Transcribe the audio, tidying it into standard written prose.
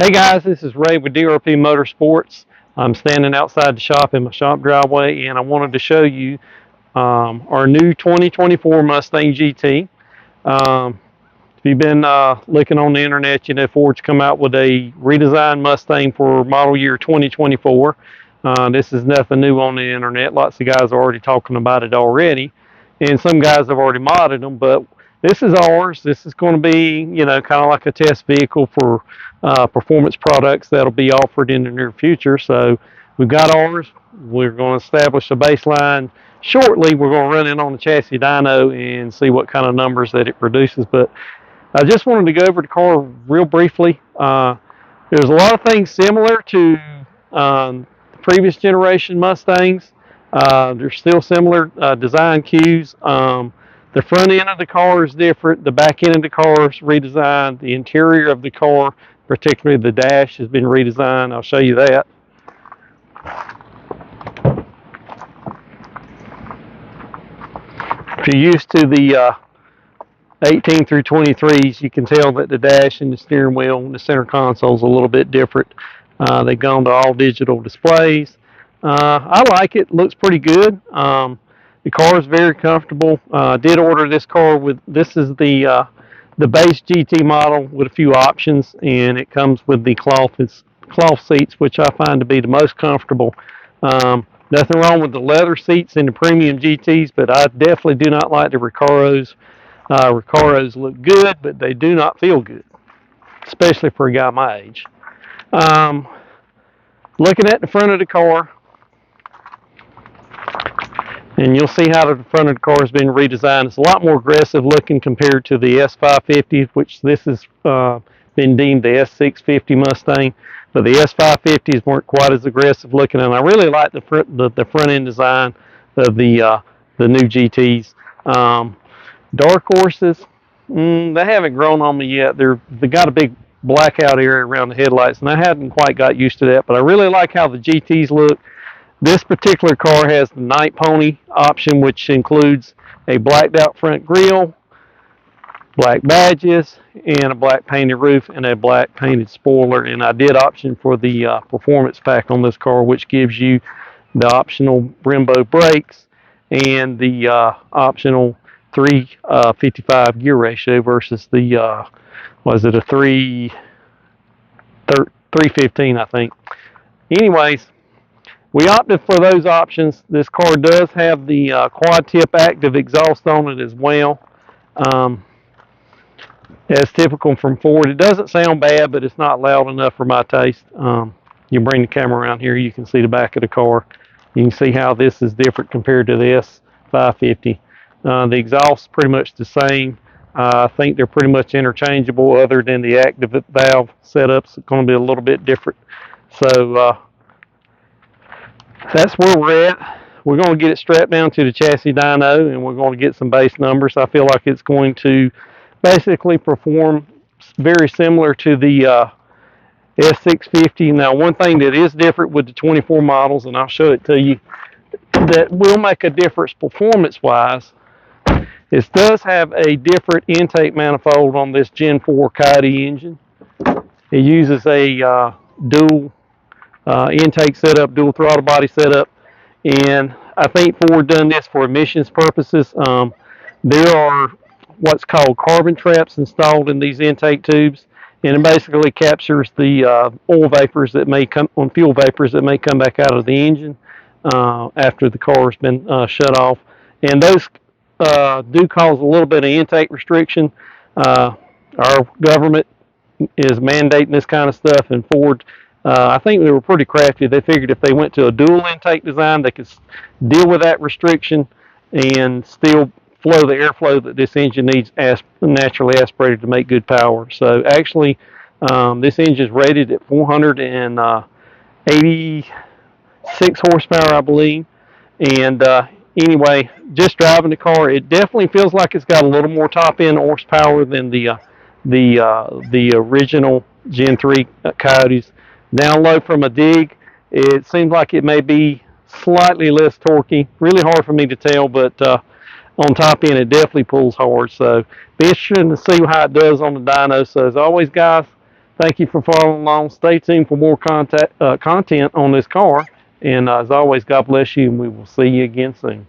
Hey guys, this is Ray with DRP Motorsports. I'm standing outside the shop in my shop driveway, and I wanted to show you our new 2024 Mustang GT. If you've been looking on the internet, you know Ford's come out with a redesigned Mustang for model year 2024. This is nothing new on the internet. Lots of guys are already talking about it already, and some guys have already modded them, but this is ours. This is going to be, you know, kind of like a test vehicle for performance products that'll be offered in the near future. So we've got ours. We're going to establish a baseline shortly. We're going to run it on the chassis dyno and see what kind of numbers that it produces. But I just wanted to go over the car real briefly. There's a lot of things similar to the previous generation Mustangs. There's still similar design cues. The front end of the car is different. The back end of the car is redesigned. The interior of the car, particularly the dash, has been redesigned. I'll show you that. If you're used to the 18 through 23s, you can tell that the dash and the steering wheel and the center console is a little bit different. They've gone to all digital displays. I like it. Looks pretty good. The car is very comfortable. I did order this car with, this is the base GT model with a few options, and it comes with the cloth seats, which I find to be the most comfortable. Nothing wrong with the leather seats in the premium GTs, but I definitely do not like the Recaros. Recaros look good, but they do not feel good, especially for a guy my age. Looking at the front of the car, and you'll see how the front of the car has been redesigned. It's a lot more aggressive looking compared to the S550, which this has been deemed the S650 Mustang. But the S550s weren't quite as aggressive looking, and I really like the front end design of the new GTs. Dark horses, they haven't grown on me yet. They got a big blackout area around the headlights, and I hadn't quite got used to that. But I really like how the GTs look. This particular car has the Night Pony option, which includes a blacked out front grille, black badges, and a black painted roof and a black painted spoiler. And I did option for the performance pack on this car, which gives you the optional Brembo brakes and the optional 355 gear ratio versus the was it a 315, I think. Anyways, we opted for those options. This car does have the quad tip active exhaust on it as well. As typical from Ford, it doesn't sound bad, but it's not loud enough for my taste. You bring the camera around here, you can see the back of the car. You can see how this is different compared to the S550. The exhaust is pretty much the same. I think they're pretty much interchangeable, other than the active valve setup's going to be a little bit different. So that's where we're at. We're going to get it strapped down to the chassis dyno, and we're going to get some base numbers. I feel like it's going to basically perform very similar to the S650. Now, one thing that is different with the 24 models, and I'll show it to you, that will make a difference performance-wise, it does have a different intake manifold on this Gen 4 Coyote engine. It uses a dual intake setup, dual throttle body setup, and I think Ford done this for emissions purposes. There are what's called carbon traps installed in these intake tubes, and it basically captures the oil vapors that may come on, fuel vapors that may come back out of the engine after the car has been shut off, and those do cause a little bit of intake restriction. Our government is mandating this kind of stuff, and Ford, I think they were pretty crafty. They figured if they went to a dual intake design, they could deal with that restriction and still flow the airflow that this engine needs naturally aspirated to make good power. So actually, this engine is rated at 486 horsepower, I believe. And anyway, just driving the car, it definitely feels like it's got a little more top end horsepower than the original Gen 3 Coyotes. Down low from a dig, it seems like it may be slightly less torquey. Really hard for me to tell, but on top end, it definitely pulls hard. So be interesting to see how it does on the dyno. So as always, guys, Thank you for following along. Stay tuned for more content on this car. And as always, God bless you, and we will see you again soon.